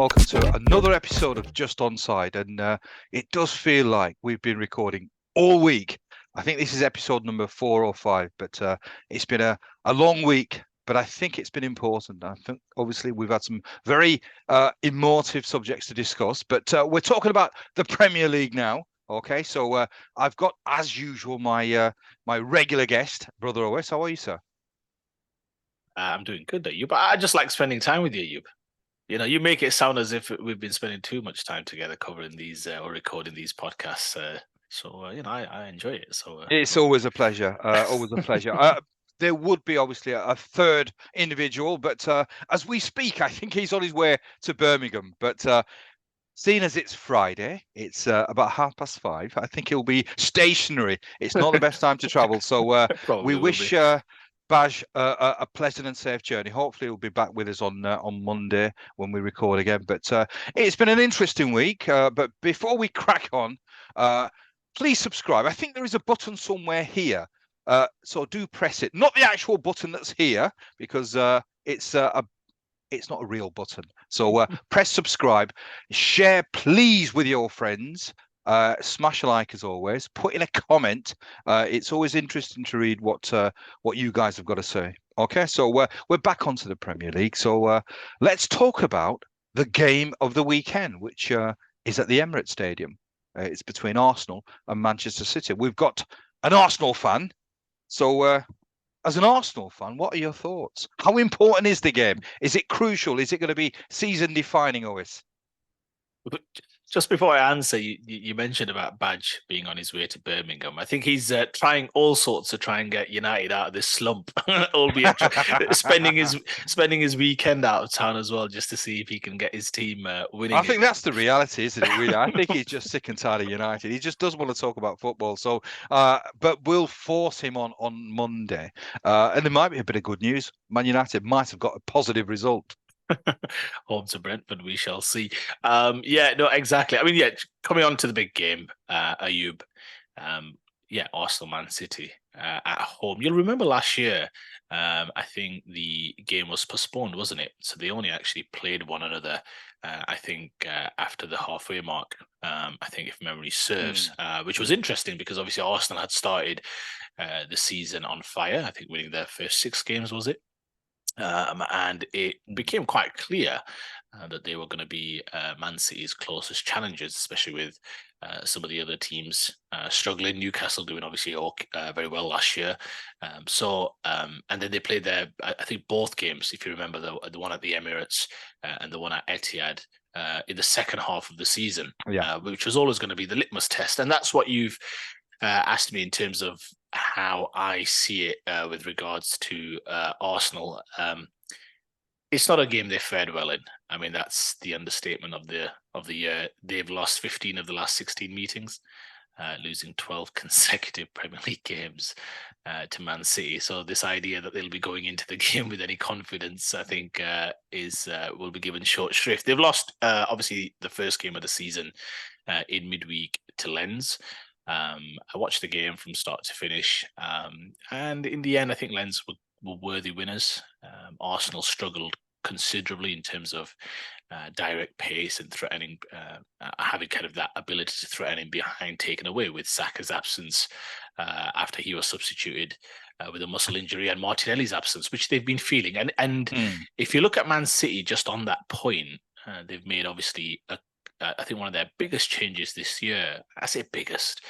welcome to another episode of Just Onside. And it does feel like we've been recording all week. I think this is episode number 4 or 5, but it's been a long week, but I think it's been important. I think obviously we've had some very emotive subjects to discuss, but we're talking about the Premier League now. Okay, so I've got, as usual, my regular guest, Brother Ois. How are you, sir? I'm doing good, Ayub. But I just like spending time with you, Ayub. You know, you make it sound as if we've been spending too much time together covering these or recording these podcasts. You know, I enjoy it. It's always a pleasure. Always a pleasure. There would be obviously a third individual, but as we speak, I think he's on his way to Birmingham. But seeing as it's Friday, it's about 5:30. I think he'll be stationary. It's not the best time to travel. So we wish Baj a pleasant and safe journey. Hopefully he'll be back with us on Monday when we record again. But it's been an interesting week. But before we crack on, please subscribe. I think there is a button somewhere here. So do press it. Not the actual button that's here, because it's not a real button. So press subscribe. Share, please, with your friends. Smash a like as always. Put in a comment. It's always interesting to read what you guys have got to say. Okay, so we're back onto the Premier League. So let's talk about the game of the weekend, which is at the Emirates Stadium. It's between Arsenal and Manchester City. We've got an Arsenal fan. So as an Arsenal fan, what are your thoughts? How important is the game? Is it crucial? Is it going to be season defining, Ois? Just before I answer, you mentioned about Badge being on his way to Birmingham. I think he's trying all sorts to try and get United out of this slump, albeit spending his weekend out of town as well, just to see if he can get his team winning. I think that's the reality, isn't it? Really, I think he's just sick and tired of United. He just doesn't want to talk about football. So, but we'll force him on Monday, and there might be a bit of good news. Man United might have got a positive result. Home to Brentford, we shall see. Yeah, no, exactly. I mean, yeah, coming on to the big game, Ayub. Arsenal, Man City at home. You'll remember last year, I think the game was postponed, wasn't it? So they only actually played one another, I think, after the halfway mark, I think, if memory serves, which was interesting because obviously Arsenal had started the season on fire. I think winning their first 6 games, was it? And it became quite clear that they were going to be Man City's closest challengers, especially with some of the other teams struggling. Newcastle doing obviously very well last year. And then they played I think both games, if you remember, the one at the Emirates and the one at Etihad in the second half of the season, which was always going to be the litmus test. And that's what you've asked me in terms of how I see it with regards to Arsenal. It's not a game they fared well in. I mean, that's the understatement of the year. They've lost 15 of the last 16 meetings, losing 12 consecutive Premier League games to Man City. So this idea that they'll be going into the game with any confidence, I think, will be given short shrift. They've lost, obviously, the first game of the season in midweek to Lens. I watched the game from start to finish, and in the end, I think Lens were worthy winners. Arsenal struggled considerably in terms of direct pace and threatening, having kind of that ability to threaten in behind taken away with Saka's absence after he was substituted with a muscle injury, and Martinelli's absence, which they've been feeling. And if you look at Man City, just on that point, they've made obviously I think one of their biggest changes this year, I say biggest,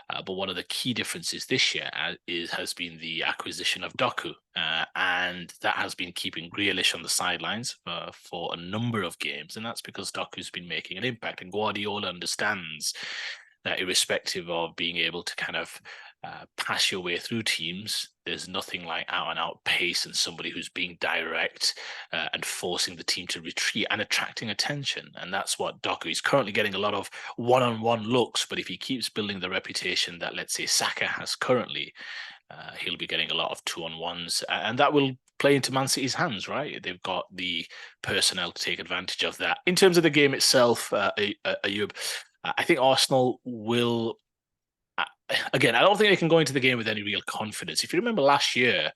but one of the key differences this year has been the acquisition of Doku. And that has been keeping Grealish on the sidelines for a number of games. And that's because Doku's been making an impact. And Guardiola understands that irrespective of being able to kind of pass your way through teams, there's nothing like out-and-out pace and somebody who's being direct and forcing the team to retreat and attracting attention. And that's what Doku is currently getting, a lot of one-on-one looks. But if he keeps building the reputation that, let's say, Saka has currently, he'll be getting a lot of 2-on-1s. And that will play into Man City's hands, right? They've got the personnel to take advantage of that. In terms of the game itself, Ayub, I think Arsenal will again, I don't think they can go into the game with any real confidence. If you remember last year,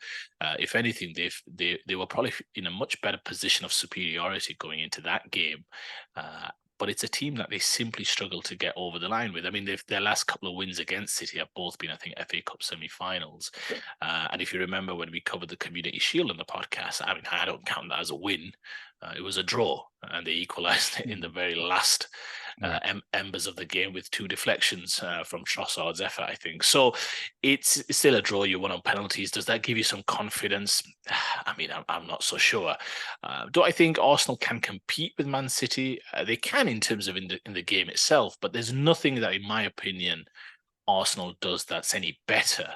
if anything, they were probably in a much better position of superiority going into that game. But it's a team that they simply struggle to get over the line with. I mean, their last couple of wins against City have both been, I think, FA Cup semi-finals. And if you remember when we covered the Community Shield on the podcast, I mean, I don't count that as a win. It was a draw, and they equalised it in the very last embers of the game with 2 deflections from Trossard's effort, I think. So it's still a draw. You won on penalties. Does that give you some confidence? I mean, I'm not so sure. Do I think Arsenal can compete with Man City? They can in terms of in the game itself, but there's nothing that, in my opinion, Arsenal does that's any better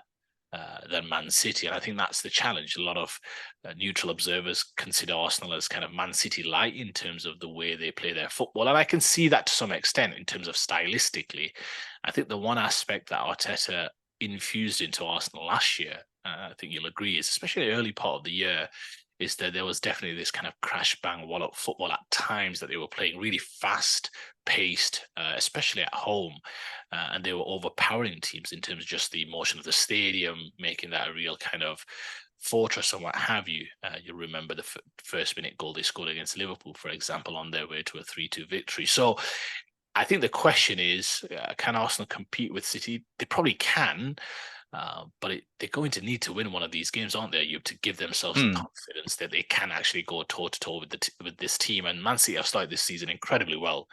than Man City. And I think that's the challenge. A lot of neutral observers consider Arsenal as kind of Man City light in terms of the way they play their football. And I can see that to some extent in terms of stylistically. I think the one aspect that Arteta infused into Arsenal last year, I think you'll agree, is especially the early part of the year, is that there was definitely this kind of crash bang wallop football at times that they were playing really fast paced, especially at home, and they were overpowering teams in terms of just the emotion of the stadium, making that a real kind of fortress and what have you. You'll remember the first minute goal they scored against Liverpool, for example, on their way to a 3-2 victory. So I think the question is, can Arsenal compete with City? They probably can. But they're going to need to win one of these games, aren't they, Ayub, to give themselves the confidence that they can actually go toe-to-toe with this team. And Man City have started this season incredibly well.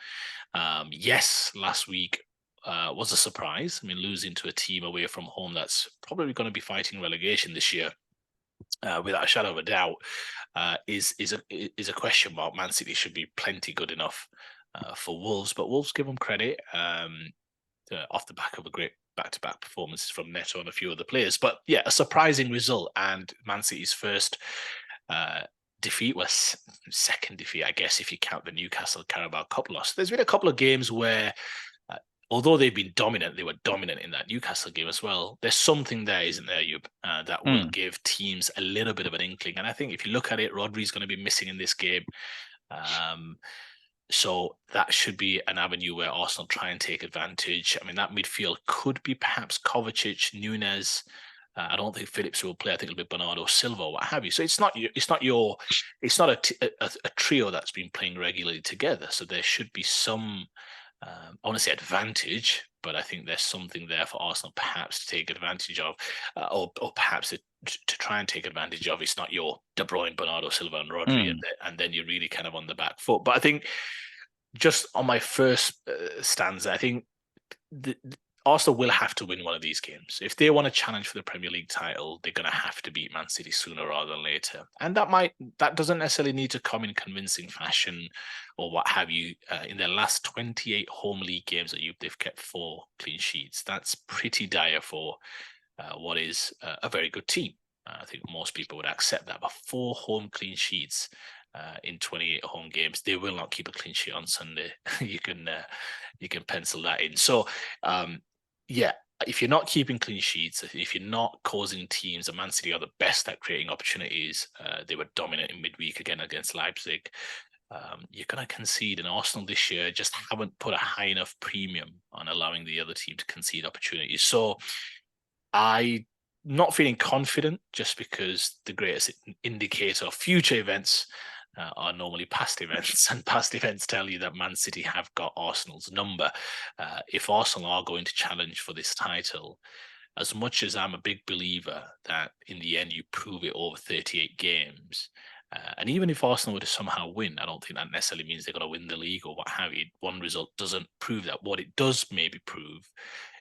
Yes, last week was a surprise. I mean, losing to a team away from home that's probably going to be fighting relegation this year, without a shadow of a doubt, is a question mark. Man City should be plenty good enough for Wolves, but Wolves give them credit off the back of a great back-to-back performances from Neto and a few other players. But yeah, a surprising result, and Man City's first defeat was second defeat, I guess, if you count the Newcastle Carabao Cup loss. There's been a couple of games where, although they've been dominant, they were dominant in that Newcastle game as well. There's something there, isn't there, Ayub, that will give teams a little bit of an inkling. And I think if you look at it, Rodri's going to be missing in this game. So that should be an avenue where Arsenal try and take advantage. I mean, that midfield could be perhaps Kovacic, Nunes. I don't think Phillips will play. I think it'll be Bernardo Silva, what have you. So it's not a trio that's been playing regularly together. So there should be some, I want to say advantage, but I think there's something there for Arsenal perhaps to take advantage of, or perhaps to try and take advantage of. It's not your De Bruyne, Bernardo Silva, and Rodri, and then you're really kind of on the back foot. But I think just on my first stanza, I think Arsenal will have to win one of these games. If they want to challenge for the Premier League title, they're going to have to beat Man City sooner rather than later. And that doesn't necessarily need to come in convincing fashion or what have you. In their last 28 home league games, they've kept 4 clean sheets. That's pretty dire for what is a very good team. I think most people would accept that. But 4 home clean sheets in 28 home games, they will not keep a clean sheet on Sunday. You can pencil that in. So yeah, if you're not keeping clean sheets, if you're not causing teams, and Man City are the best at creating opportunities. They were dominant in midweek again against Leipzig. You're going to concede, and Arsenal this year just haven't put a high enough premium on allowing the other team to concede opportunities. So I'm not feeling confident, just because the greatest indicator of future events are normally past events, and past events tell you that Man City have got Arsenal's number. If Arsenal are going to challenge for this title, as much as I'm a big believer that in the end you prove it over 38 games, and even if Arsenal were to somehow win, I don't think that necessarily means they're going to win the league or what have you. One result doesn't prove that. What it does maybe prove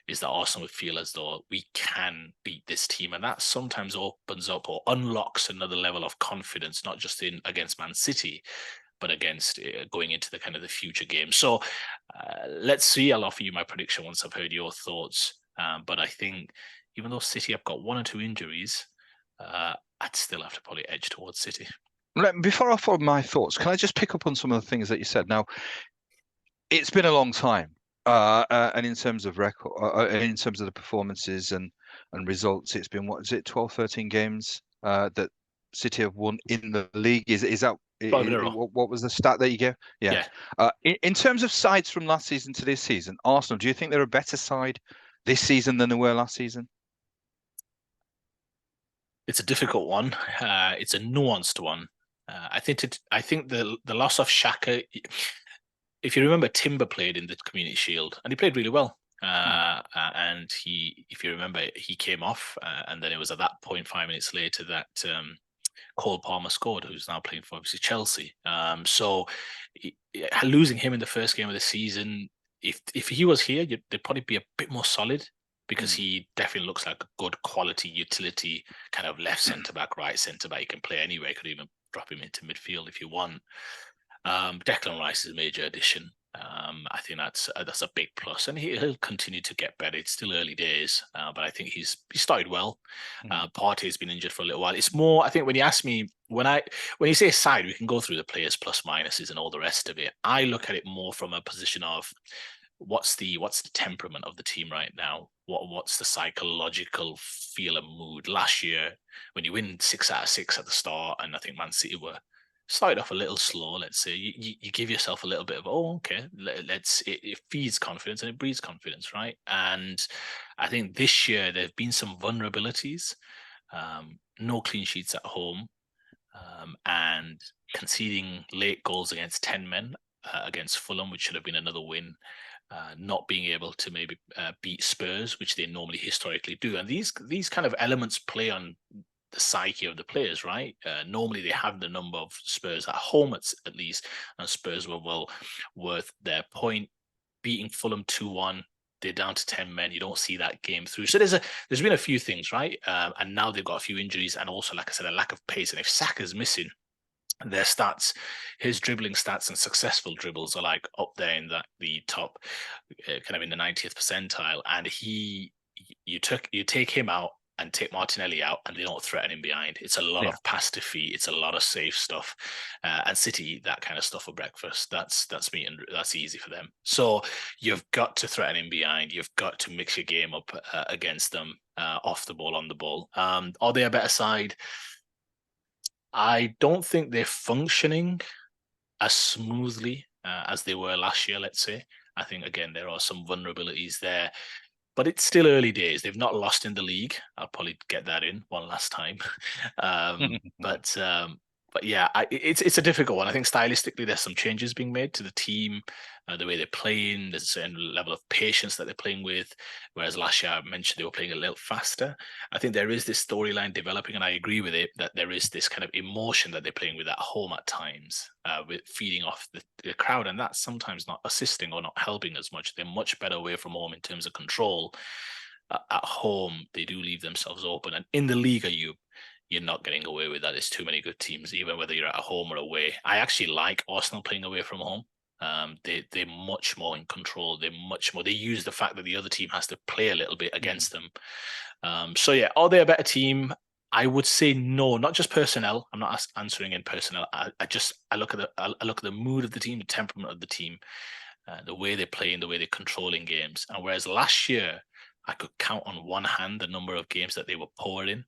is that Arsenal would feel as though we can beat this team. And that sometimes opens up or unlocks another level of confidence, not just against Man City, but against going into the kind of the future game. So let's see. I'll offer you my prediction once I've heard your thoughts. But I think even though City have got 1 or 2 injuries, I'd still have to probably edge towards City. Before I follow my thoughts, can I just pick up on some of the things that you said? Now, it's been a long time. And in terms of record, in terms of the performances and results, it's been, what is it, 12, 13 games that City have won in the league. Is that what was the stat that you gave? Yeah. In terms of sides from last season to this season, Arsenal, do you think they're a better side this season than they were last season? It's a difficult one. It's a nuanced one. I think the loss of Xhaka. If you remember, Timber played in the Community Shield and he played really well. And if you remember, he came off, and then it was at that point, 5 minutes later, that Cole Palmer scored, who's now playing for obviously Chelsea. So losing him in the first game of the season, if he was here, they'd probably be a bit more solid, because he definitely looks like a good quality utility kind of left centre back, right centre back. He can play anywhere. Could even drop him into midfield if you want. Declan Rice is a major addition. I think that's a big plus, and he'll continue to get better. It's still early days, but I think he started well. Partey's been injured for a little while. It's more, I think, when you ask me, when you say side, we can go through the players plus minuses and all the rest of it. I look at it more from a position of what's the temperament of the team right now. What's the psychological feel and mood? Last year, when you win 6 out of 6 at the start, and I think Man City were started off a little slow, let's say, you give yourself a little bit of, okay, it feeds confidence and it breeds confidence, right? And I think this year there have been some vulnerabilities, no clean sheets at home, and conceding late goals against 10 men against Fulham, which should have been another win. Not being able to maybe beat Spurs, which they normally historically do. And these kind of elements play on the psyche of the players, right? Normally they have the number of Spurs at home at least, and Spurs were well worth their point. Beating Fulham 2-1, they're down to 10 men. You don't see that game through. So there's been a few things, right? And now they've got a few injuries, and also, like I said, a lack of pace. And if Saka's missing, their stats, his dribbling stats and successful dribbles are like up there in the top, kind of in the 90th percentile. And you take him out and take Martinelli out, and they don't threaten him behind. It's a lot of pass to feet. It's a lot of safe stuff, and City eat that kind of stuff for breakfast. That's me, and that's easy for them. So you've got to threaten him behind. You've got to mix your game up against them, off the ball, on the ball. Are they a better side? I don't think they're functioning as smoothly as they were last year, let's say. I think, again, there are some vulnerabilities there, but it's still early days. They've not lost in the league. I'll probably get that in one last time. But yeah, it's a difficult one. I think stylistically, there's some changes being made to the team, the way they're playing. There's a certain level of patience that they're playing with, whereas last year I mentioned they were playing a little faster. I think there is this storyline developing, and I agree with it, that there is this kind of emotion that they're playing with at home at times, with feeding off the crowd, and that's sometimes not assisting or not helping as much. They're much better away from home in terms of control. At home, they do leave themselves open, and in the league, you're not getting away with that. There's too many good teams, even whether you're at home or away. I actually like Arsenal playing away from home. They're much more in control. They use the fact that the other team has to play a little bit against them. So yeah, are they a better team? I would say no, not just personnel. I'm not answering in personnel. I look at the mood of the team, the temperament of the team, the way they're playing, the way they're controlling games. And whereas last year, I could count on one hand the number of games that they were poor in.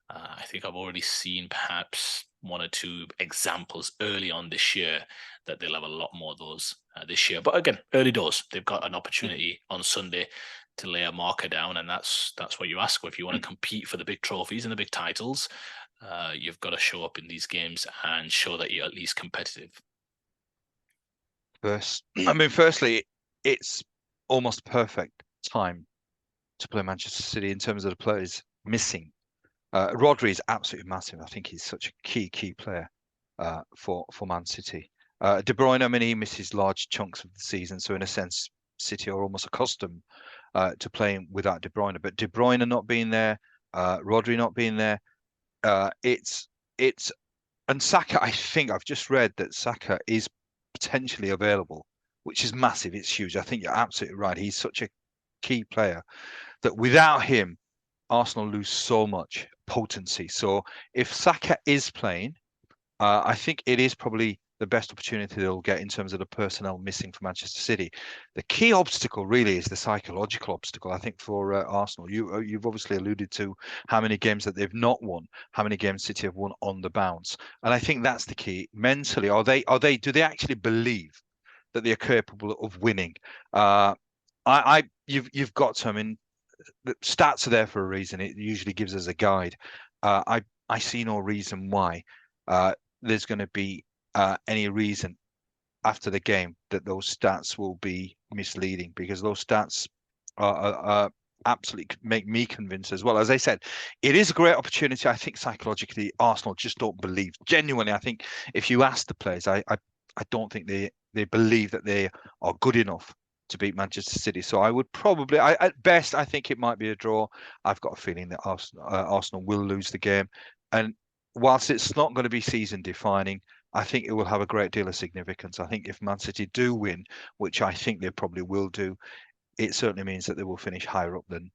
I think I've already seen perhaps 1 or 2 examples early on this year that they'll have a lot more of those this year. But again, early doors. They've got an opportunity on Sunday to lay a marker down, and that's what you ask for. If you want to compete for the big trophies and the big titles, you've got to show up in these games and show that you're at least competitive. Firstly, it's almost perfect time to play Manchester City in terms of the players missing. Rodri is absolutely massive. I think he's such a key player for Man City. De Bruyne, he misses large chunks of the season, so in a sense, City are almost accustomed to playing without De Bruyne. But De Bruyne not being there, Rodri not being there, and Saka. I think I've just read that Saka is potentially available, which is massive. It's huge. I think you're absolutely right. He's such a key player that without him, Arsenal lose so much potency. So if Saka is playing, I think it is probably the best opportunity they'll get in terms of the personnel missing for Manchester City. The key obstacle really is the psychological obstacle, I think, for Arsenal. You've obviously alluded to how many games that they've not won, how many games City have won on the bounce, and I think that's the key. Mentally, do they actually believe that they are capable of winning? you've got to. I mean, the stats are there for a reason. It usually gives us a guide. I see no reason why there's going to be any reason after the game that those stats will be misleading, because those stats are absolutely make me convinced as well. As I said, it is a great opportunity. I think psychologically, Arsenal just don't believe. Genuinely, I think if you ask the players, I don't think they believe that they are good enough to beat Manchester City. So I would probably, at best, I think it might be a draw. I've got a feeling that Arsenal will lose the game, and whilst it's not going to be season defining, I think it will have a great deal of significance. I think if Man City do win, which I think they probably will do, it certainly means that they will finish higher up than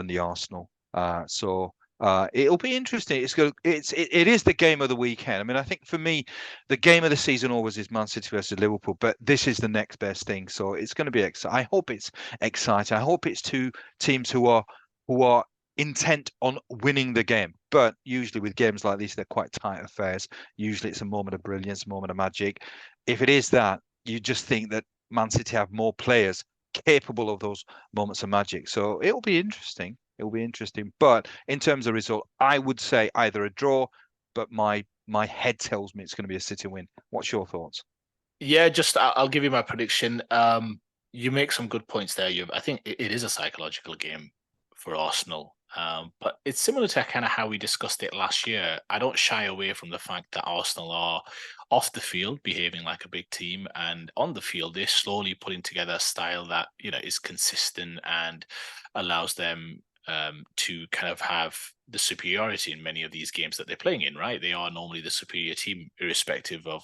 the Arsenal. It'll be interesting. It is the game of the weekend. I mean, I think for me, the game of the season always is Man City versus Liverpool, but this is the next best thing. So it's going to be exciting. I hope it's exciting. I hope it's two teams who are intent on winning the game. But usually with games like these, they're quite tight affairs. Usually it's a moment of brilliance, a moment of magic. If it is that, you just think that Man City have more players capable of those moments of magic. So it'll be interesting. It'll be interesting. But in terms of result, I would say either a draw, but my head tells me it's going to be a City win. What's your thoughts? Yeah, just I'll give you my prediction. You make some good points there. I think it is a psychological game for Arsenal. But it's similar to kind of how we discussed it last year. I don't shy away from the fact that Arsenal are off the field behaving like a big team, and on the field they're slowly putting together a style that is consistent and allows them to kind of have the superiority in many of these games that they're playing in. Right, they are normally the superior team, irrespective of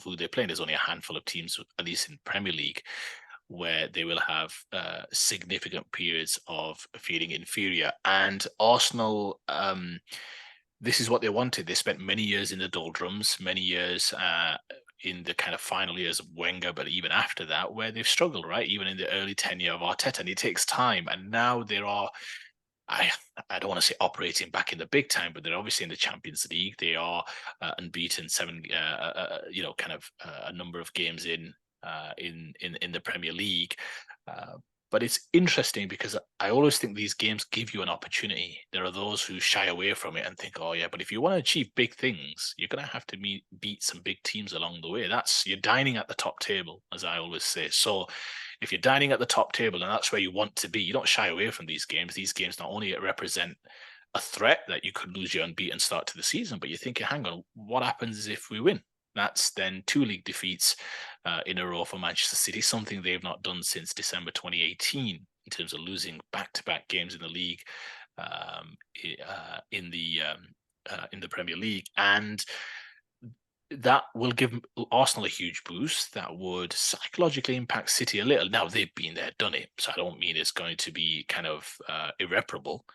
who they're playing. There's only a handful of teams, at least in Premier League, where they will have significant periods of feeling inferior. And Arsenal, this is what they wanted. They spent many years in the doldrums, many years in the kind of final years of Wenger, but even after that, where they've struggled, right? Even in the early tenure of Arteta, and it takes time. And now there are, I don't want to say operating back in the big time, but they're obviously in the Champions League. They are unbeaten, kind of a number of games in the Premier League. But it's interesting because I always think these games give you an opportunity. There are those who shy away from it and think, oh yeah, but if you want to achieve big things, you're going to have to beat some big teams along the way. You're dining at the top table, as I always say. So if you're dining at the top table and that's where you want to be, you don't shy away from these games. These games not only represent a threat that you could lose your unbeaten start to the season, but you're thinking, hang on, what happens if we win? That's then 2 league defeats in a row for Manchester City, something they've not done since December 2018 in terms of losing back-to-back games in the league, in the Premier League. And that will give Arsenal a huge boost. That would psychologically impact City a little. Now, they've been there, done it, so I don't mean it's going to be kind of irreparable.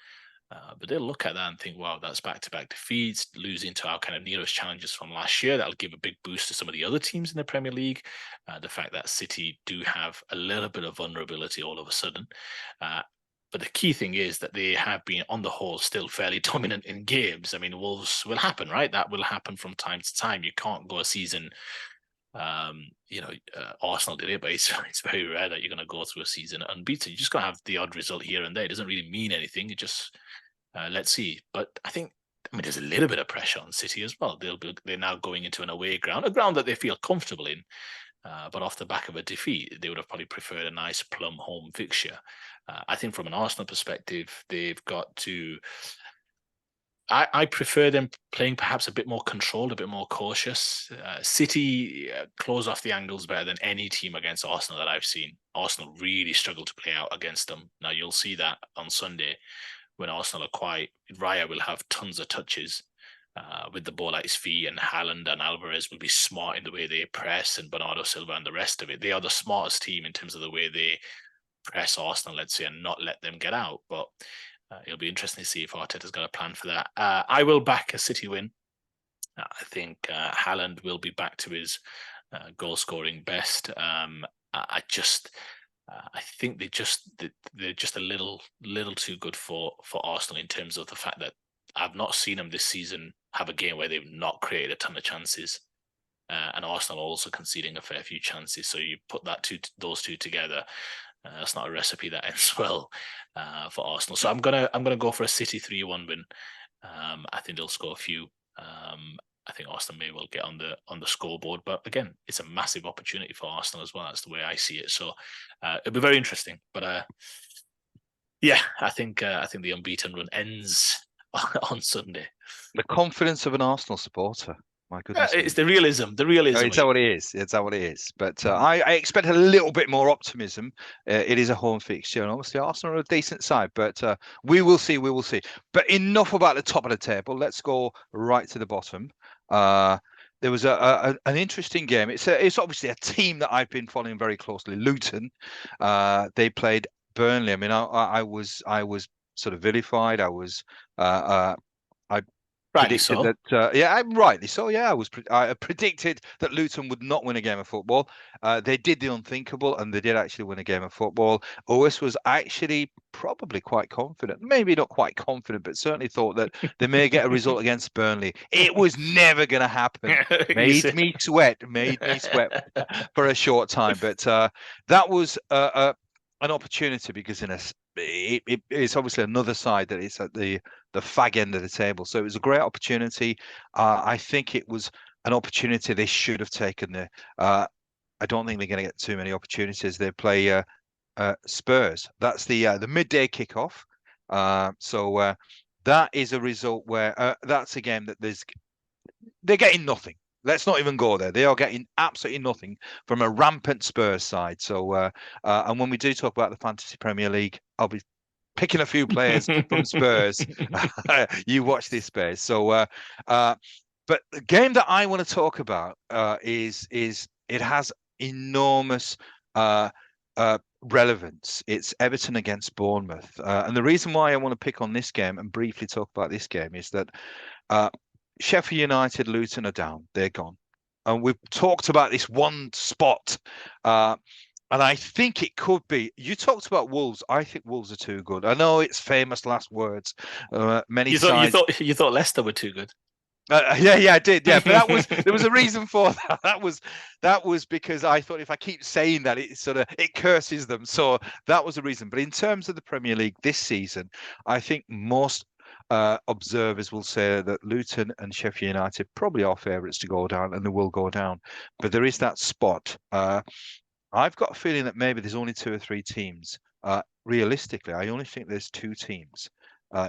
But they'll look at that and think, wow, that's back-to-back defeats, losing to our kind of nearest challengers from last year. That'll give a big boost to some of the other teams in the Premier League. The fact that City do have a little bit of vulnerability all of a sudden. But the key thing is that they have been, on the whole, still fairly dominant in games. I mean, Wolves will happen, right? That will happen from time to time. You can't go a season Arsenal did it, but it's very rare that you're going to go through a season unbeaten. You're just going to have the odd result here and there. It doesn't really mean anything. It just let's see. But I mean, there's a little bit of pressure on City as well. They're now going into an away ground, a ground that they feel comfortable in. But off the back of a defeat, they would have probably preferred a nice plum home fixture. I think from an Arsenal perspective, they've got to. I prefer them playing perhaps a bit more controlled, a bit more cautious. City close off the angles better than any team against Arsenal that I've seen. Arsenal really struggle to play out against them. Now, you'll see that on Sunday when Arsenal are quiet. Raya will have tons of touches with the ball at his feet, and Haaland and Alvarez will be smart in the way they press, and Bernardo Silva and the rest of it. They are the smartest team in terms of the way they press Arsenal, let's say, and not let them get out. But it'll be interesting to see if Arteta's got a plan for that. I will back a City win. I think Haaland will be back to his goal-scoring best. I think they're just a little too good for Arsenal in terms of the fact that I've not seen them this season have a game where they've not created a ton of chances, and Arsenal also conceding a fair few chances. So you put those two together, That's not a recipe that ends well for Arsenal. So I'm gonna go for a City 3-1 win. I think they'll score a few. I think Arsenal may well get on the scoreboard, but again, it's a massive opportunity for Arsenal as well. That's the way I see it. So it'll be very interesting. But yeah, I think the unbeaten run ends on Sunday. The confidence of an Arsenal supporter. My goodness me. It's the realism. The realism. It's that what it is. It's that what it is. But I expect a little bit more optimism. It is a home fixture, and obviously Arsenal are a decent side. But we will see. We will see. But enough about the top of the table. Let's go right to the bottom. There was an interesting game. It's obviously a team that I've been following very closely. Luton. They played Burnley. I mean, I was sort of vilified. I Rightly predicted so. that, yeah, rightly so. Yeah, I predicted that Luton would not win a game of football. They did the unthinkable, and they did actually win a game of football. OS was actually probably quite confident, maybe not quite confident, but certainly thought that they may get a result against Burnley. It was never going to happen. Made me sweat for a short time, but that was an opportunity because it's obviously another side that is at the fag end of the table. So it was a great opportunity. I think it was an opportunity they should have taken there. I don't think they're going to get too many opportunities. They play Spurs. That's the midday kickoff. So that is a result where that's a game that they're getting nothing. Let's not even go there. They are getting absolutely nothing from a rampant Spurs side. So, and when we do talk about the Fantasy Premier League, I'll be picking a few players from Spurs. You watch this space. So, but the game that I want to talk about is it has enormous relevance. It's Everton against Bournemouth, and the reason why I want to pick on this game and briefly talk about this game is that Sheffield United, Luton are down. They're gone. And we've talked about this one spot. And I think it could be. You talked about Wolves. I think Wolves are too good. I know it's famous last words. Many sides. You thought Leicester were too good. Yeah, I did. Yeah, but there was a reason for that. That was because I thought if I keep saying that, it curses them. So that was the reason. But in terms of the Premier League this season, I think most observers will say that Luton and Sheffield United probably are favourites to go down, and they will go down. But there is that spot. I've got a feeling that maybe there's only 2 or 3 teams. Realistically, I only think there's 2 teams.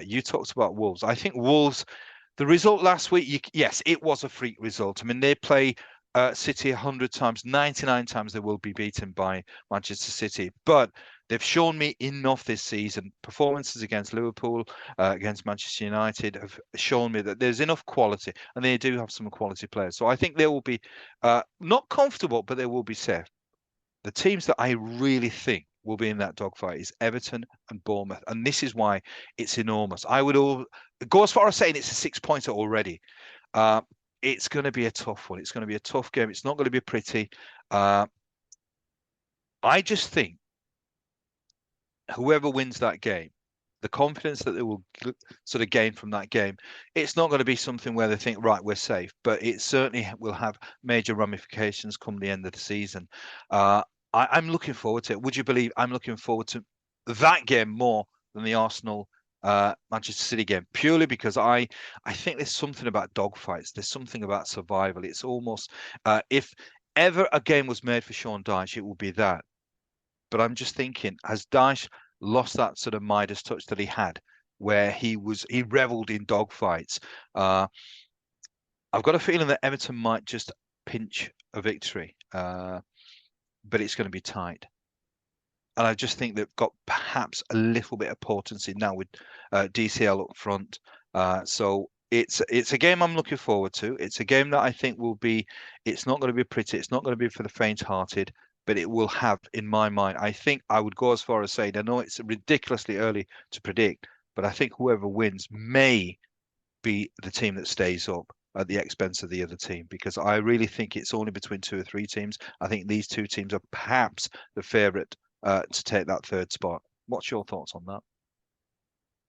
You talked about Wolves. I think Wolves, the result last week, yes, it was a freak result. I mean, they play City 100 times, 99 times they will be beaten by Manchester City. But they've shown me enough this season. Performances against Liverpool, against Manchester United have shown me that there's enough quality, and they do have some quality players. So I think they will be not comfortable, but they will be safe. The teams that I really think will be in that dogfight is Everton and Bournemouth, and this is why it's enormous. I would go as far as saying it's a 6-pointer already. It's going to be a tough one. It's going to be a tough game. It's not going to be pretty. I just think whoever wins that game, the confidence that they will sort of gain from that game, it's not going to be something where they think, right, we're safe, but it certainly will have major ramifications come the end of the season. I'm looking forward to it. Would you believe I'm looking forward to that game more than the Arsenal Manchester City game, purely because I think there's something about dogfights. There's something about survival. It's almost if ever a game was made for Sean Dyche, it would be that. But I'm just thinking, has Dyche lost that sort of Midas touch that he had, where he reveled in dogfights? I've got a feeling that Everton might just pinch a victory, but it's going to be tight. And I just think they've got perhaps a little bit of potency now with DCL up front. So it's a game I'm looking forward to. It's a game that I think will be. It's not going to be pretty. It's not going to be for the faint-hearted. But it will have, in my mind, I think I would go as far as saying, I know it's ridiculously early to predict, but I think whoever wins may be the team that stays up at the expense of the other team, because I really think it's only between 2 or 3 teams. I think these 2 teams are perhaps the favourite to take that 3rd spot. What's your thoughts on that?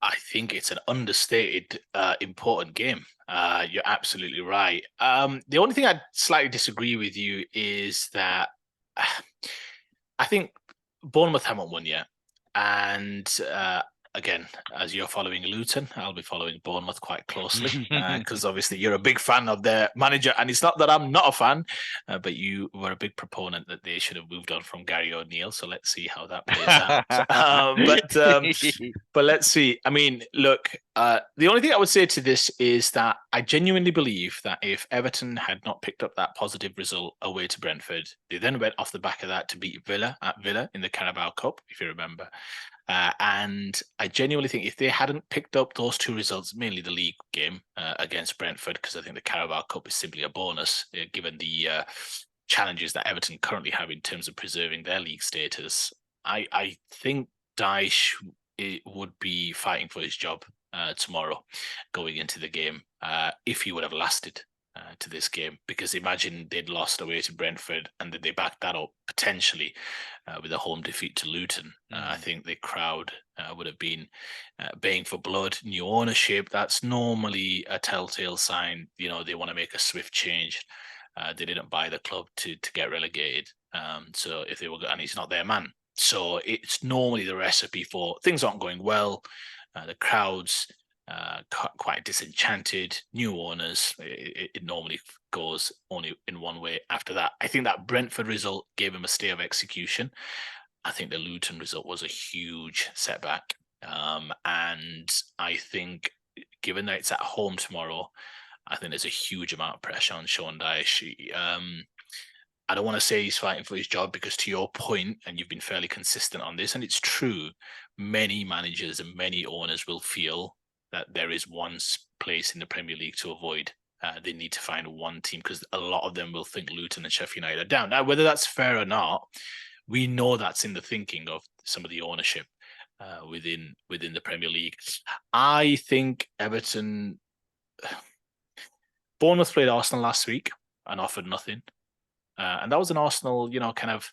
I think it's an understated, important game. You're absolutely right. The only thing I'd slightly disagree with you is that I think Bournemouth haven't won yet. And again, as you're following Luton, I'll be following Bournemouth quite closely because obviously you're a big fan of their manager. And it's not that I'm not a fan, but you were a big proponent that they should have moved on from Gary O'Neill. So let's see how that plays out. But let's see. I mean, look, the only thing I would say to this is that I genuinely believe that if Everton had not picked up that positive result away to Brentford, they then went off the back of that to beat Villa at Villa in the Carabao Cup, if you remember. And I genuinely think if they hadn't picked up those two results, mainly the league game against Brentford, because I think the Carabao Cup is simply a bonus, given the challenges that Everton currently have in terms of preserving their league status, I think Dyche would be fighting for his job tomorrow going into the game if he would have lasted to this game, because imagine they'd lost away to Brentford and then they backed that up potentially with a home defeat to Luton. I think the crowd would have been baying for blood. New ownership, that's normally a telltale sign, you know, they want to make a swift change. They didn't buy the club to get relegated. So if they were, and he's not their man. So it's normally the recipe for things aren't going well. The crowd's quite disenchanted, new owners. It normally goes only in one way after that. I think that Brentford result gave him a stay of execution. I think the Luton result was a huge setback. And I think given that it's at home tomorrow, I think there's a huge amount of pressure on Sean Dyche. I don't want to say he's fighting for his job because, to your point, and you've been fairly consistent on this, and it's true, many managers and many owners will feel that there is one place in the Premier League to avoid. They need to find one team because a lot of them will think Luton and Sheffield United are down. Now, whether that's fair or not, we know that's in the thinking of some of the ownership within the Premier League. I think Everton... Bournemouth played Arsenal last week and offered nothing. And that was an Arsenal, you know, kind of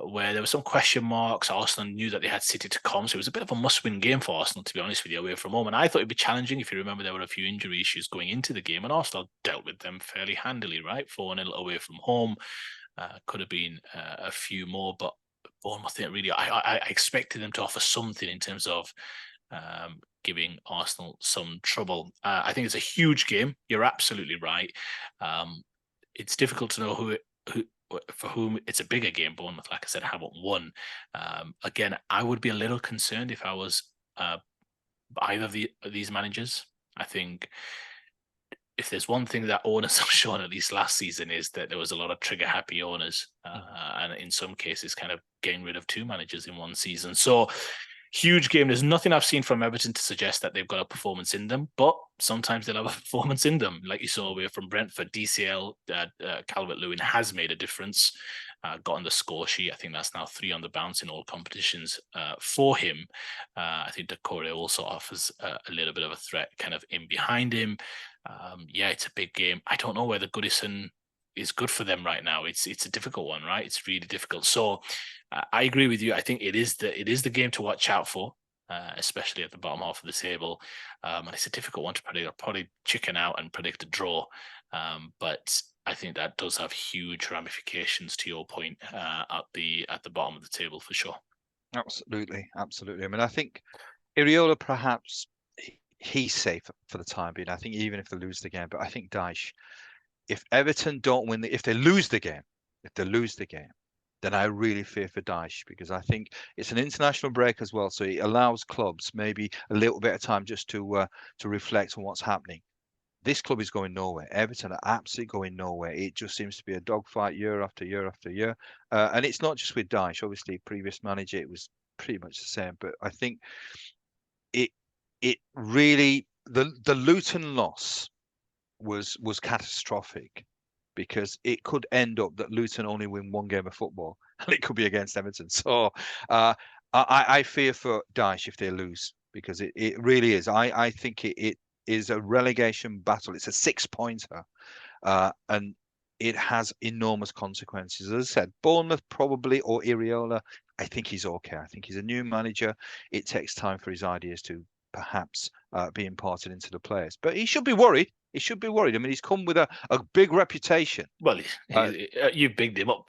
where there were some question marks. Arsenal knew that they had City to come, so it was a bit of a must-win game for Arsenal, to be honest with you, away from home. And I thought it'd be challenging. If you remember, there were a few injury issues going into the game, and Arsenal dealt with them fairly handily, right? 4-0 away from home. Could have been a few more, but Bournemouth didn't really. I expected them to offer something in terms of giving Arsenal some trouble. I think it's a huge game. You're absolutely right. It's difficult to know for whom it's a bigger game. Bournemouth, like I said, haven't won. Again, I would be a little concerned if I was either of these managers. I think if there's one thing that owners have shown, at least last season, is that there was a lot of trigger-happy owners, and in some cases, kind of getting rid of two managers in one season. So, huge game. There's nothing I've seen from Everton to suggest that they've got a performance in them, but sometimes they'll have a performance in them. Like you saw away from Brentford, DCL, Calvert-Lewin has made a difference, got on the score sheet. I think that's now 3 on the bounce in all competitions for him. I think Decore also offers a little bit of a threat kind of in behind him. Yeah, it's a big game. I don't know whether Goodison is good for them right now. It's a difficult one, right? It's really difficult. So I agree with you. I think it is the game to watch out for, especially at the bottom half of the table. And it's a difficult one to predict. I'll probably chicken out and predict a draw. But I think that does have huge ramifications, to your point, at the bottom of the table for sure. Absolutely. I mean, I think Iraola, perhaps he's safe for the time being. I think even if they lose the game, but I think Dyche, if Everton don't win, if they lose the game, then I really fear for Dyche, because I think it's an international break as well, so it allows clubs maybe a little bit of time just to reflect on what's happening. This club is going nowhere. Everton are absolutely going nowhere. It just seems to be a dogfight year after year after year, and it's not just with Dyche. Obviously, previous manager, it was pretty much the same. But I think it really, the Luton loss was catastrophic, because it could end up that Luton only win one game of football, and it could be against Everton. So I fear for Dyche if they lose, because it really is. I think it is a relegation battle. It's a 6-pointer, and it has enormous consequences. As I said, Bournemouth probably, or Iraola, I think he's okay. I think he's a new manager. It takes time for his ideas to perhaps be imparted into the players. But he should be worried. I mean, he's come with a big reputation. Well, you bigged him up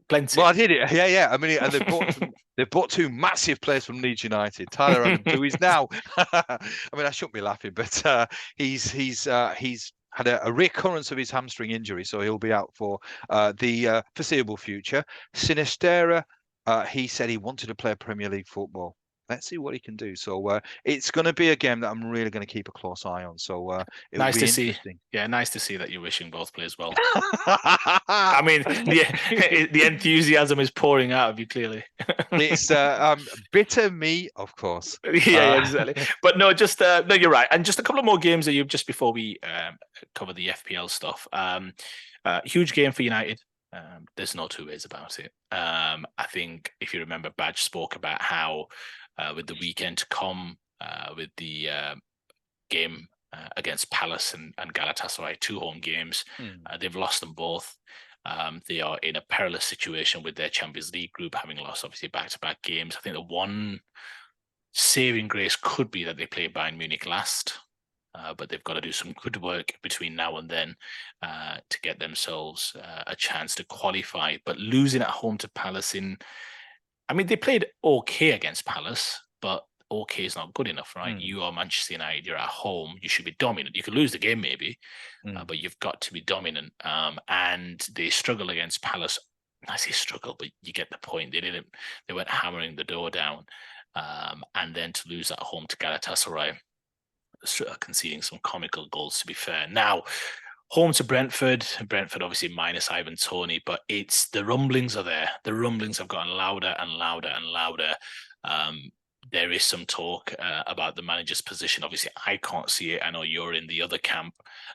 Plenty. Well, I did it. Yeah. I mean, and they've bought two massive players from Leeds United. Tyler Adams, who is now, I mean, I shouldn't be laughing, but he's had a recurrence of his hamstring injury, so he'll be out for the foreseeable future. Sinistera, he said he wanted to play Premier League football. Let's see what he can do. So it's going to be a game that I'm really going to keep a close eye on. So it'll Nice be to see. interesting. Yeah, nice to see that you're wishing both players well. I mean, the enthusiasm is pouring out of you clearly. It's bitter me, of course. Yeah, exactly. But no, just no, you're right. And just a couple of more games that you just before we cover the FPL stuff. Huge game for United. There's no two ways about it. I think if you remember, Badge spoke about how with the weekend to come, with the game against Palace and Galatasaray, 2 home games, they've lost them both. They are in a perilous situation with their Champions League group, having lost obviously back-to-back games. I think the one saving grace could be that they play Bayern Munich last, but they've got to do some good work between now and then to get themselves a chance to qualify. But losing at home to Palace I mean, they played okay against Palace, but okay is not good enough, right? You are Manchester United, you're at home, you should be dominant. You could lose the game maybe, but you've got to be dominant. And they struggle against Palace. I say struggle, but you get the point. They weren't hammering the door down. And then to lose at home to Galatasaray, conceding some comical goals, to be fair. Now, home to Brentford obviously minus Ivan Toney, but it's the rumblings are there. The rumblings have gotten louder and louder and louder. There is some talk about the manager's position. Obviously, I can't see it. I know you're in the other camp,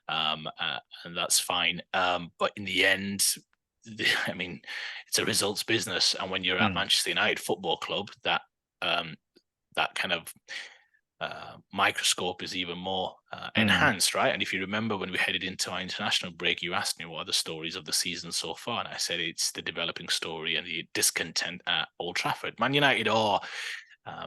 and that's fine. But in the end, I mean, it's a results business. And when you're at Manchester United Football Club, that kind of microscope is even more enhanced, right? And if you remember when we headed into our international break, you asked me what are the stories of the season so far, and I said it's the developing story and the discontent at Old Trafford. Man United are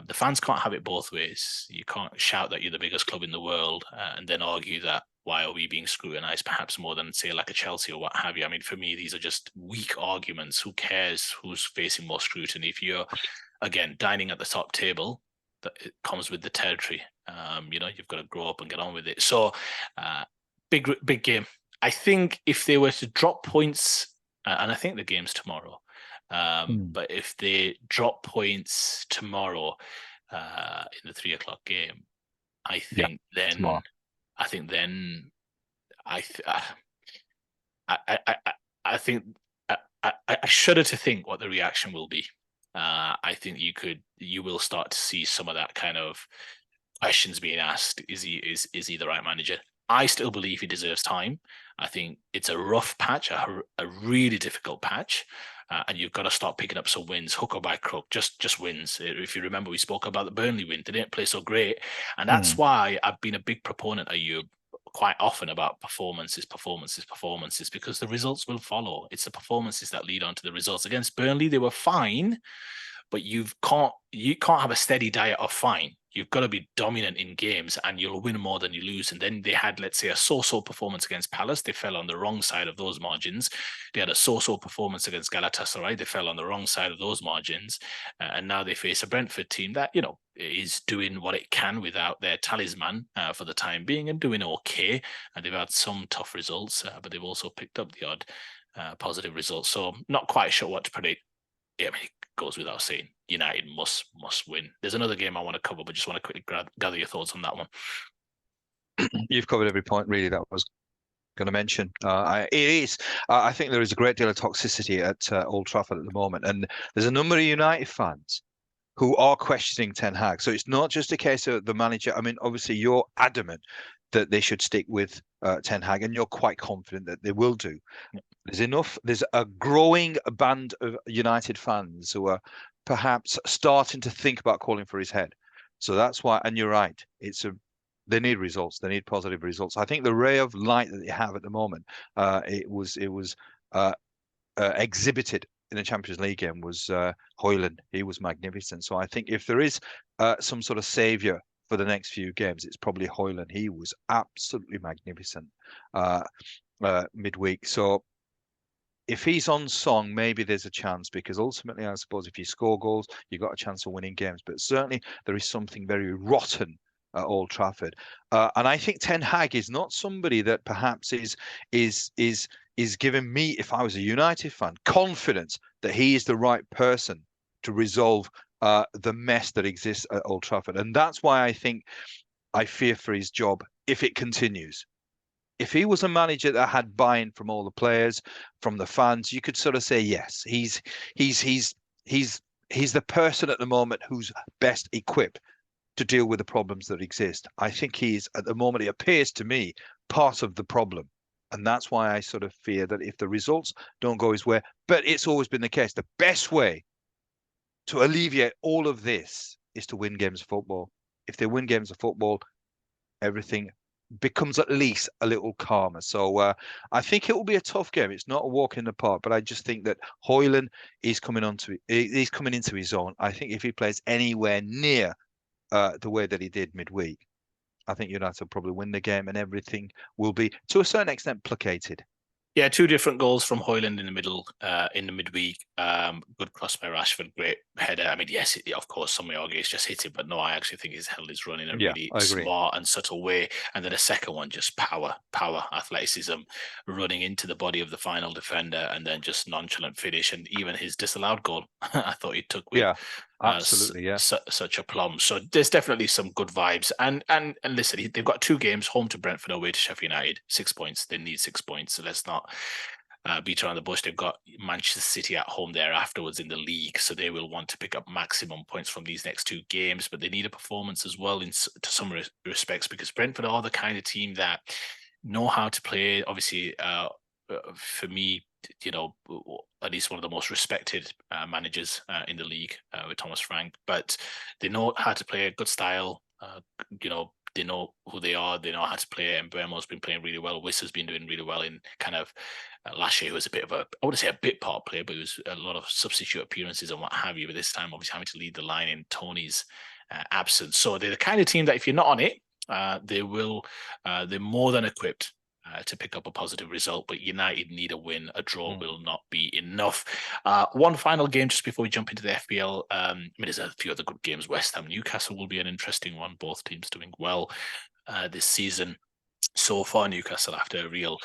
the fans can't have it both ways. You can't shout that you're the biggest club in the world and then argue that why are we being scrutinized perhaps more than, say, like a Chelsea or what have you. I mean, for me, these are just weak arguments. Who cares who's facing more scrutiny? If you're, again, dining at the top table, that it comes with the territory. You've got to grow up and get on with it. So big game. I think if they were to drop points, and I think the game's tomorrow, but if they drop points tomorrow in the 3 o'clock game, I think I shudder to think what the reaction will be. I think you will start to see some of that kind of questions being asked. Is he the right manager? I still believe he deserves time. I think it's a rough patch, a really difficult patch. And you've got to start picking up some wins, hook or by crook, just wins. If you remember, we spoke about the Burnley win. They didn't play so great. And that's why I've been a big proponent of you quite often about performances, because the results will follow. It's the performances that lead on to the results. Against Burnley, they were fine, but you can't have a steady diet of fine. You've got to be dominant in games and you'll win more than you lose. And then they had, let's say, a so-so performance against Palace. They fell on the wrong side of those margins. They had a so-so performance against Galatasaray. They fell on the wrong side of those margins. And now they face a Brentford team that, is doing what it can without their talisman for the time being and doing okay. And they've had some tough results, but they've also picked up the odd positive results. So not quite sure what to predict. I mean, it goes without saying, United must win. There's another game I want to cover, but just want to quickly gather your thoughts on that one. You've covered every point really that I was going to mention. I think there is a great deal of toxicity at Old Trafford at the moment, and there's a number of United fans who are questioning Ten Hag. So it's not just a case of the manager. I mean, obviously you're adamant that they should stick with Ten Hag, and you're quite confident that they will do. There's a growing band of United fans who are perhaps starting to think about calling for his head. So that's why, and you're right, they need results. They need positive results. I think the ray of light that they have at the moment, it was exhibited in the Champions League game was Højlund. He was magnificent. So I think if there is some sort of saviour for the next few games, it's probably Højlund. He was absolutely magnificent midweek. So if he's on song, maybe there's a chance, because ultimately, I suppose if you score goals, you've got a chance of winning games. But certainly, there is something very rotten at Old Trafford, and I think Ten Hag is not somebody that perhaps is giving me, if I was a United fan, confidence that he is the right person to resolve the mess that exists at Old Trafford, and that's why I fear for his job if it continues. If he was a manager that had buy-in from all the players, from the fans, you could sort of say yes, he's he's he's the person at the moment who's best equipped to deal with the problems that exist. I think he's at the moment, it appears to me, part of the problem. And that's why I sort of fear that if the results don't go his way, but it's always been the case, the best way to alleviate all of this is to win games of football. If they win games of football, everything becomes at least a little calmer. So I think it will be a tough game. It's not a walk in the park, but I just think that Hoyland is he's coming into his own. I think if he plays anywhere near the way that he did midweek, I think United will probably win the game and everything will be, to a certain extent, placated. Yeah, two different goals from Hoyland in the middle, in the midweek. Good cross by Rashford, great header. I mean, yes, of course, some may argue it's just hit it, but no, I actually think his head is run in a Yeah, really I agree. smart and subtle way. And then a second one, just power, athleticism, running into the body of the final defender, and then just nonchalant finish. And even his disallowed goal, I thought he took with Yeah, absolutely. Yeah. such a plum. So there's definitely some good vibes. And listen, they've got two games: home to Brentford, away to Sheffield United. 6 points. They need 6 points. So let's not beat around the bush. They've got Manchester City at home there afterwards in the league, so they will want to pick up maximum points from these next two games. But they need a performance as well to some respects, because Brentford are the kind of team that know how to play. Obviously, for me, you know, at least one of the most respected managers in the league with Thomas Frank, but they know how to play a good style. You know, they know who they are. They know how to play. And Bremo's been playing really well. Wissa's been doing really well in kind of last year. It was a bit of I wouldn't say a bit part player, but it was a lot of substitute appearances and what have you. But this time, obviously, having to lead the line in Tony's absence. So they're the kind of team that if you're not on it, they're more than equipped to pick up a positive result, but United need a win. A draw will not be enough. One final game just before we jump into the FPL. I mean, there's a few other good games. West Ham, Newcastle will be an interesting one. Both teams doing well this season so far. Newcastle after a real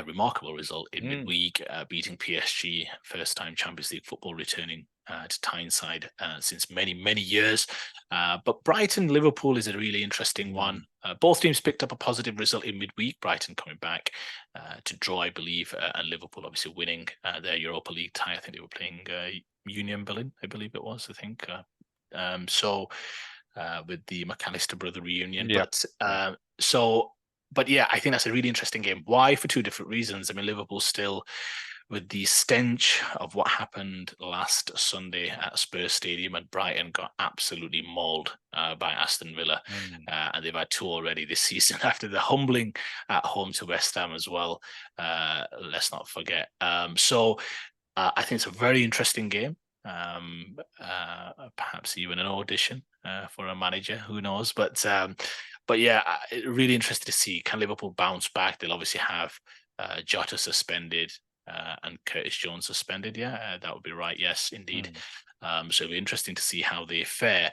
remarkable result in midweek, beating PSG, first time Champions League football returning to Tyneside since many, many years. But Brighton, Liverpool is a really interesting one. Both teams picked up a positive result in midweek. Brighton coming back to draw, I believe, and Liverpool obviously winning their Europa League tie. I think they were playing Union Berlin, I believe it was, with the McAllister brother reunion. Yeah. But yeah, I think that's a really interesting game. Why? For two different reasons. I mean, Liverpool still with the stench of what happened last Sunday at Spurs Stadium, and Brighton got absolutely mauled by Aston Villa. And they've had two already this season after the humbling at home to West Ham as well. Let's not forget. So I think it's a very interesting game. Perhaps even an audition for a manager, who knows? But yeah, really interested to see, can Liverpool bounce back? They'll obviously have Jota suspended and Curtis Jones suspended. Yeah, that would be right. Yes, indeed. So it'll be interesting to see how they fare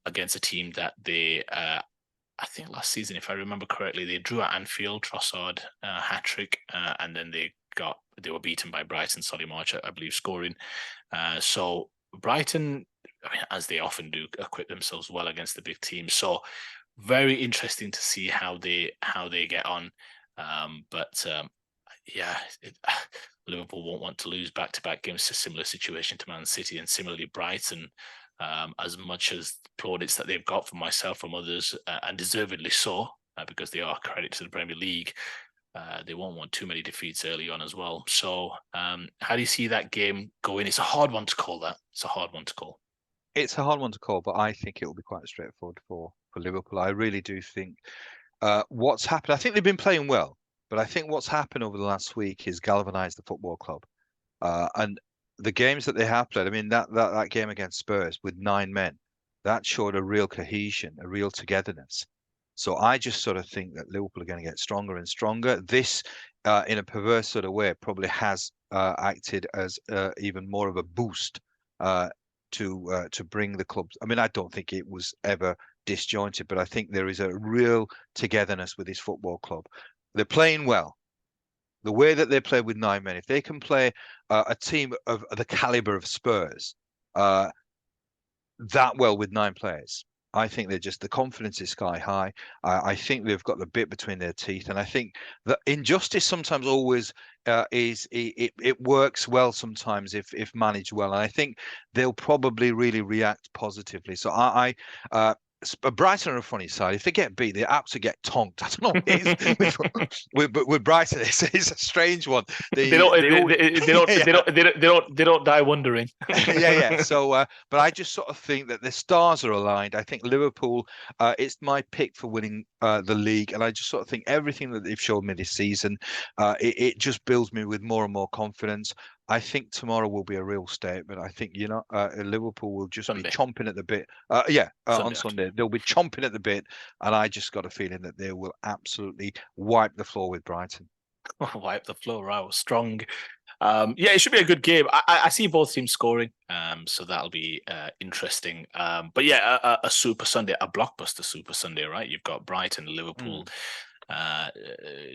against a team that they, I think last season, if I remember correctly, they drew at Anfield, Trossard hat-trick, and then they were beaten by Brighton, Solly March, I believe, scoring. So Brighton, I mean, as they often do, acquit themselves well against the big teams. So very interesting to see how they get on. Liverpool won't want to lose back-to-back games. It's a similar situation to Man City, and similarly Brighton. As much as plaudits that they've got from myself, from others, and deservedly so, because they are a credit to the Premier League, they won't want too many defeats early on as well. So how do you see that game going? It's a hard one to call that. It's a hard one to call. It's a hard one to call, but I think it will be quite straightforward for Liverpool. I really do think what's happened, I think they've been playing well, but I think what's happened over the last week is galvanised the football club. And the games that they have played, I mean, that game against Spurs with 9 men, that showed a real cohesion, a real togetherness. So I just sort of think that Liverpool are going to get stronger and stronger. This in a perverse sort of way, probably has acted as even more of a boost to bring the club. I mean, I don't think it was ever disjointed, but I think there is a real togetherness with this football club. They're playing well. The way that they play with 9 men, if they can play a team of the caliber of Spurs that well with 9 players, I think the confidence is sky high. I think they've got the bit between their teeth, and I think that injustice sometimes always it works well sometimes if managed well, and I think they'll probably really react positively. So Brighton are a funny side. If they get beat, they absolutely get tonked. I don't know what it is with Brighton. It's a strange one. They don't die wondering. Yeah. So, but I just sort of think that the stars are aligned. I think Liverpool, it's my pick for winning the league, and I just sort of think everything that they've shown me this season, it just builds me with more and more confidence. I think tomorrow will be a real statement. I think Liverpool will just be chomping at the bit. On Sunday they'll be chomping at the bit, and I just got a feeling that they will absolutely wipe the floor with Brighton. Wipe the floor, wow, strong. It should be a good game. I see both teams scoring, so that'll be interesting. But yeah, a Super Sunday, a blockbuster Super Sunday, right? You've got Brighton, Liverpool,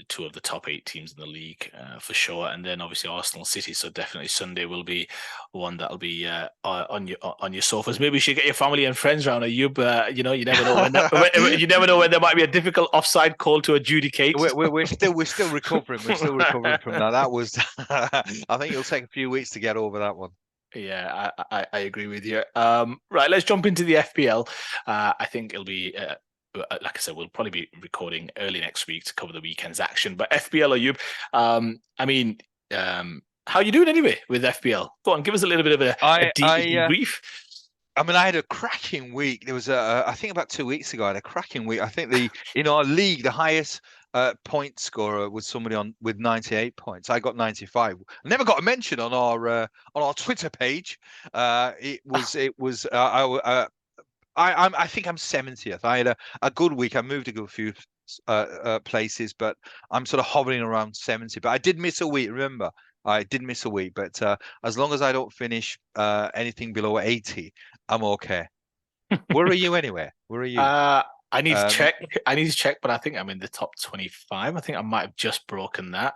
two of the top 8 teams in the league for sure, and then obviously Arsenal, City. So definitely Sunday will be one that'll be on your sofas. Maybe you should get your family and friends around. You never know when there might be a difficult offside call to adjudicate. We're still recovering. We're still recovering from that. That was, I think it'll take a few weeks to get over that one. Yeah, I agree with you. Right, let's jump into the FPL. I think it'll be. Like I said, we'll probably be recording early next week to cover the weekend's action. But FPL, Ayub, how are you doing anyway with FPL? Go on, give us a little bit of a debrief. I mean, I had a cracking week. There was I think about 2 weeks ago, I had a cracking week. I think in our league, the highest point scorer was somebody with 98 points. I got 95. I never got a mention on our Twitter page. I think I'm 70th. I had a good week. I moved a good few places, but I'm sort of hovering around 70. But I did miss a week. Remember, I did miss a week. But as long as I don't finish anything below 80, I'm okay. Where are you anyway? Where are you? I need to check. But I think I'm in the top 25. I think I might have just broken that.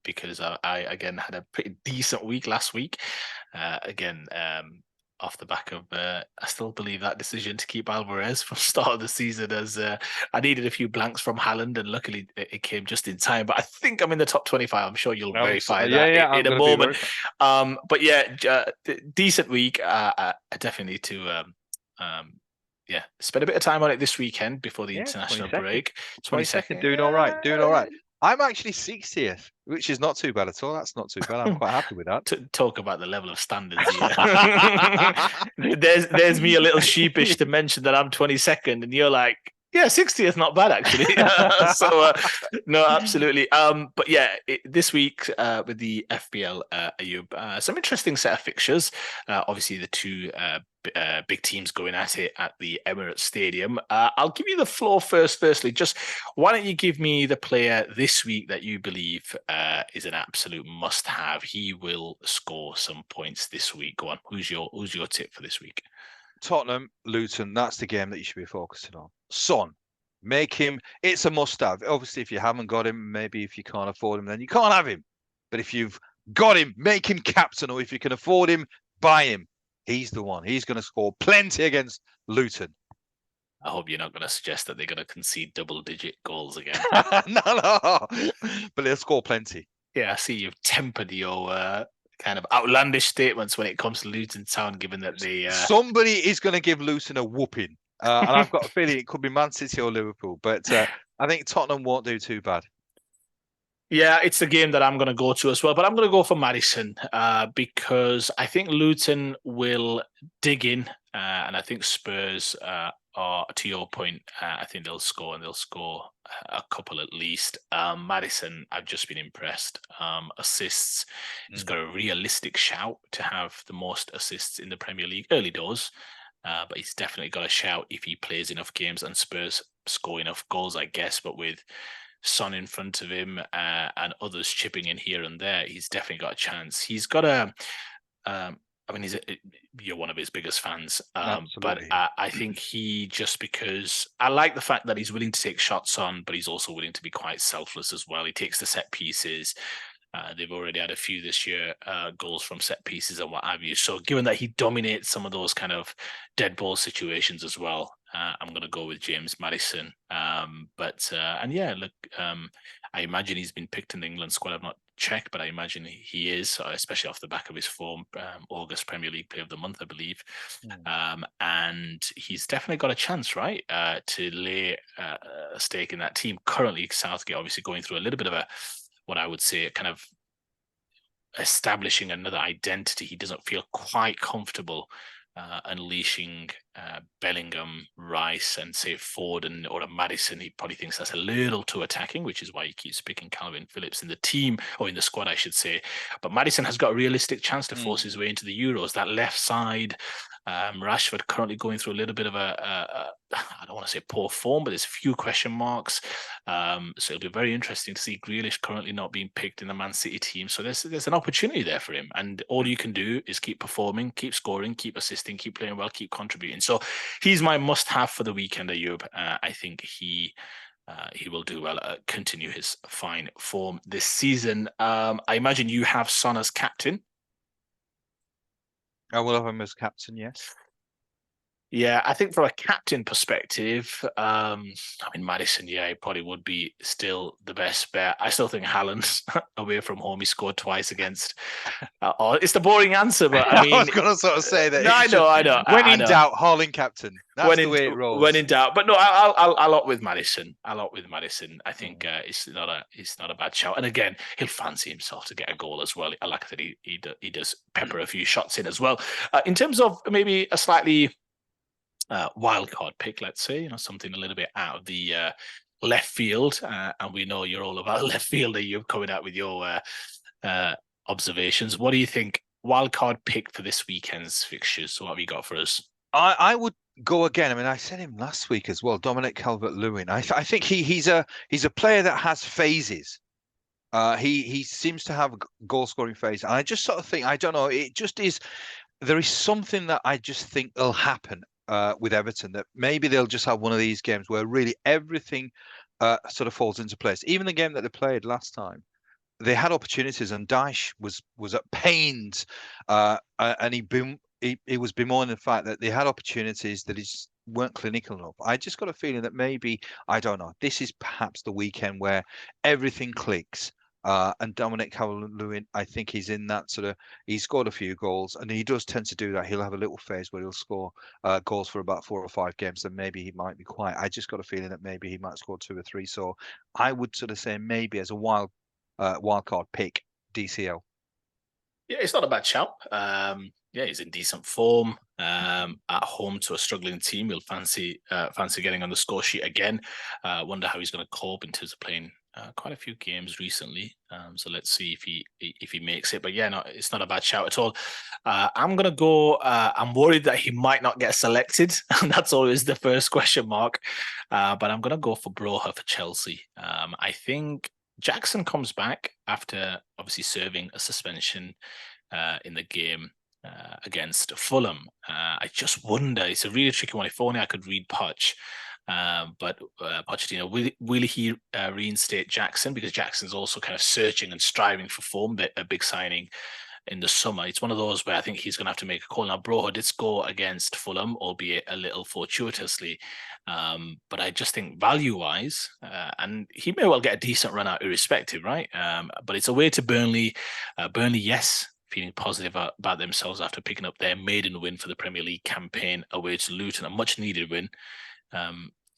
Because I again had a pretty decent week last week. Off the back of, I still believe that decision to keep Alvarez from start of the season, as I needed a few blanks from Haaland, and luckily it came just in time. But I think I'm in the top 25. I'm sure you'll verify that in a moment. But yeah, decent week. I definitely need to spend a bit of time on it this weekend before the international break. 22nd, doing all right. I'm actually 60th, which is not too bad at all. That's not too bad. I'm quite happy with that. Talk about the level of standards here. there's me a little sheepish to mention that I'm 22nd, and you're like, yeah, 60th, not bad actually. No, absolutely. But yeah, this week with the FPL, Ayub, some interesting set of fixtures. Obviously, the two big teams going at it at the Emirates Stadium. I'll give you the floor first. Firstly, just why don't you give me the player this week that you believe is an absolute must-have? He will score some points this week. Go on. Who's your tip for this week? Tottenham, Luton. That's the game that you should be focusing on. Son, make him. It's a must-have. Obviously, if you haven't got him, maybe if you can't afford him, then you can't have him. But if you've got him, make him captain, or if you can afford him, buy him. He's the one. He's going to score plenty against Luton. I hope you're not going to suggest that they're going to concede double-digit goals again. No. But they'll score plenty. Yeah, I see you've tempered your kind of outlandish statements when it comes to Luton Town, given that they... Somebody is going to give Luton a whooping. And I've got a feeling it could be Man City or Liverpool. But I think Tottenham won't do too bad. Yeah, it's the game that I'm going to go to as well, but I'm going to go for Maddison because I think Luton will dig in, and I think Spurs are, to your point, I think they'll score, and they'll score a couple at least. Maddison, I've just been impressed. Assists, he's got a realistic shout to have the most assists in the Premier League, early doors, but he's definitely got a shout if he plays enough games and Spurs score enough goals, I guess, but with Son in front of him and others chipping in here and there, he's definitely got a chance. He's got a, I mean, you're one of his biggest fans, but Absolutely. I think because I like the fact that he's willing to take shots on, but he's also willing to be quite selfless as well. He takes the set pieces. They've already had a few this year, goals from set pieces and what have you. So given that he dominates some of those kind of dead ball situations as well, I'm going to go with James Maddison. And yeah, look, I imagine he's been picked in the England squad. I've not checked, but I imagine he is, especially off the back of his form. August Premier League Player of the Month, I believe. And he's definitely got a chance, right, to lay a stake in that team. Currently, Southgate obviously going through a little bit of what I would say kind of establishing another identity. He doesn't feel quite comfortable unleashing Bellingham, Rice, and say Ford or a Maddison. He probably thinks that's a little too attacking, which is why he keeps picking Calvin Phillips in the team, or in the squad, I should say. But Maddison has got a realistic chance to force his way into the Euros. That left side, Rashford currently going through a little bit of I don't want to say poor form, but there's a few question marks. So it'll be very interesting to see Grealish currently not being picked in the Man City team. So there's an opportunity there for him. And all you can do is keep performing, keep scoring, keep assisting, keep playing well, keep contributing. So he's my must-have for the weekend, Ayub. I think he will do well, continue his fine form this season. I imagine you have Son as captain. I will have him as captain, yes. Yeah, I think from a captain perspective, I mean, Maddison, yeah, he probably would be still the best bet. I still think Haaland away from home, he scored twice against. It's the boring answer, but I mean, I was going to sort of say that. No, I know. When I in know. doubt, Haaland captain. That's the way it rolls. When in doubt, but no, I'll opt with Maddison. I think it's not a bad shout. And again, he'll fancy himself to get a goal as well. Like I said, he does pepper a few shots in as well. In terms of maybe a slightly wild card pick, let's say, something a little bit out of the left field, and we know you're all about left field. You're coming out with your observations. What do you think? Wild card pick for this weekend's fixtures. So what have you got for us? I would go again. I mean, I said him last week as well, Dominic Calvert-Lewin. I think he's a player that has phases. He seems to have a goal scoring phase, and I just sort of think, I don't know, it just is. There is something that I just think will happen with Everton, that maybe they'll just have one of these games where really everything sort of falls into place. Even the game that they played last time, they had opportunities, and Dyche was at pains, and he was bemoaning the fact that they had opportunities that is weren't clinical enough. I just got a feeling that maybe, I don't know, this is perhaps the weekend where everything clicks. And Dominic Calvert-Lewin, I think he's in that sort of, he scored a few goals, and he does tend to do that. He'll have a little phase where he'll score goals for about 4 or 5 games, and maybe he might be quiet. I just got a feeling that maybe he might score 2 or 3. So I would sort of say maybe as a wild card pick, DCL. Yeah, it's not a bad shout. Yeah, he's in decent form. At home to a struggling team, he'll fancy getting on the score sheet again. Wonder how he's going to cope in terms of playing quite a few games recently. So let's see if he makes it. But yeah, no, it's not a bad shout at all. I'm gonna go. I'm worried that he might not get selected, and that's always the first question mark. But I'm gonna go for Broha for Chelsea. I think Jackson comes back after obviously serving a suspension in the game against Fulham. I just wonder, it's a really tricky one. If only I could read Poch. But Pochettino, will he reinstate Jackson? Because Jackson's also kind of searching and striving for form, a big signing in the summer. It's one of those where I think he's going to have to make a call. Now, Broho did score against Fulham, albeit a little fortuitously. But I just think value-wise, and he may well get a decent run out irrespective, right? But it's away to Burnley. Burnley, yes, feeling positive about themselves after picking up their maiden win for the Premier League campaign away to Luton, a much-needed win.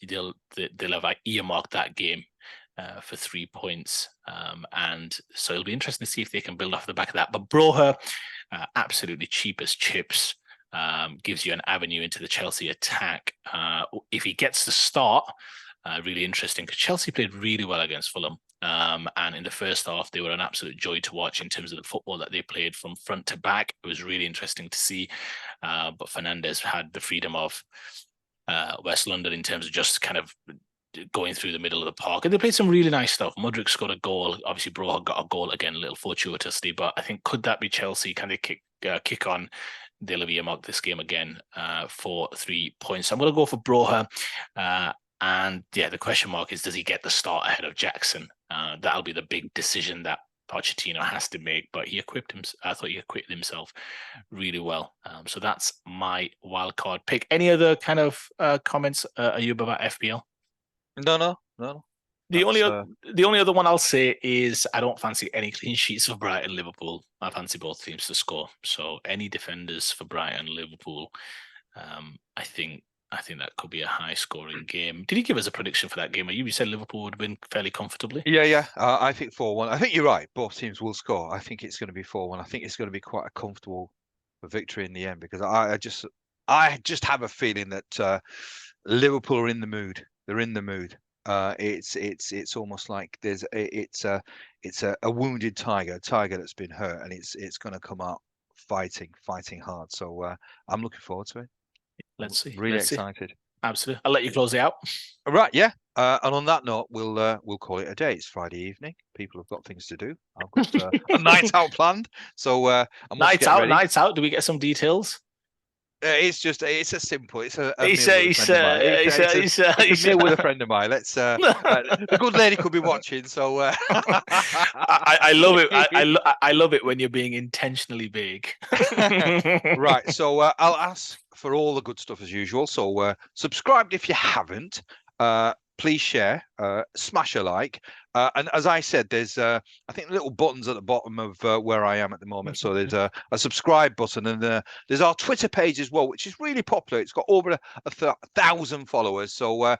They'll have earmarked that game for 3 points, and so it'll be interesting to see if they can build off the back of that. But Broha, absolutely cheap as chips, gives you an avenue into the Chelsea attack. If he gets the start, really interesting, because Chelsea played really well against Fulham, and in the first half they were an absolute joy to watch in terms of the football that they played from front to back. It was really interesting to see, but Fernandes had the freedom of West London in terms of just kind of going through the middle of the park. And they played some really nice stuff. Mudryk scored a goal. Obviously, Broha got a goal again, a little fortuitously. But I think, could that be Chelsea? Can they kick on? They'll have earmarked this game again for 3 points. I'm going to go for Broha. And yeah, the question mark is, does he get the start ahead of Jackson? That'll be the big decision that Pochettino has to make. But I thought he acquitted himself really well. So that's my wild card pick. Any other kind of comments, Ayub, about FPL? No. The only other one I'll say is I don't fancy any clean sheets for Brighton, Liverpool. I fancy both teams to score. So any defenders for Brighton, Liverpool, I think that could be a high scoring game. Did he give us a prediction for that game? You said Liverpool would win fairly comfortably. Yeah. I think 4-1. I think you're right. Both teams will score. I think it's going to be 4-1. I think it's going to be quite a comfortable victory in the end, because I just have a feeling that Liverpool are in the mood. They're in the mood. It's almost like it's a wounded tiger that's been hurt, and it's going to come out fighting hard. So I'm looking forward to it. Let's see. Really excited. Absolutely. I'll let you close it out. All right, yeah. And on that note, we'll call it a day. It's Friday evening. People have got things to do. I've got a night out planned. So nights out. Do we get some details? It's a simple. It's a meal with a friend of mine. Let's. The good lady could be watching, so. I love it. I love it when you're being intentionally big. Right. So I'll ask for all the good stuff as usual. So subscribe if you haven't. Please share, smash a like. And as I said, there's, I think, little buttons at the bottom of where I am at the moment. So there's a subscribe button, and there's our Twitter page as well, which is really popular. It's got over 1,000 followers. So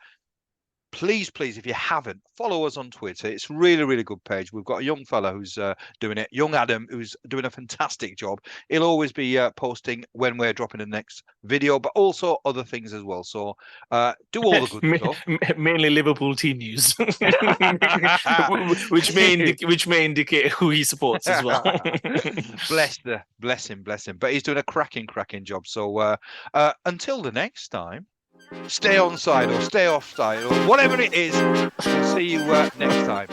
please, if you haven't, follow us on Twitter. It's really, really good page. We've got a young fella who's doing it, young Adam, who's doing a fantastic job. He'll always be posting when we're dropping the next video, but also other things as well. So do all the good stuff. Mainly Liverpool team news, which may indicate who he supports as well. Bless him. But he's doing a cracking job. So until the next time, stay onside or stay offside or whatever it is. We'll see you next time.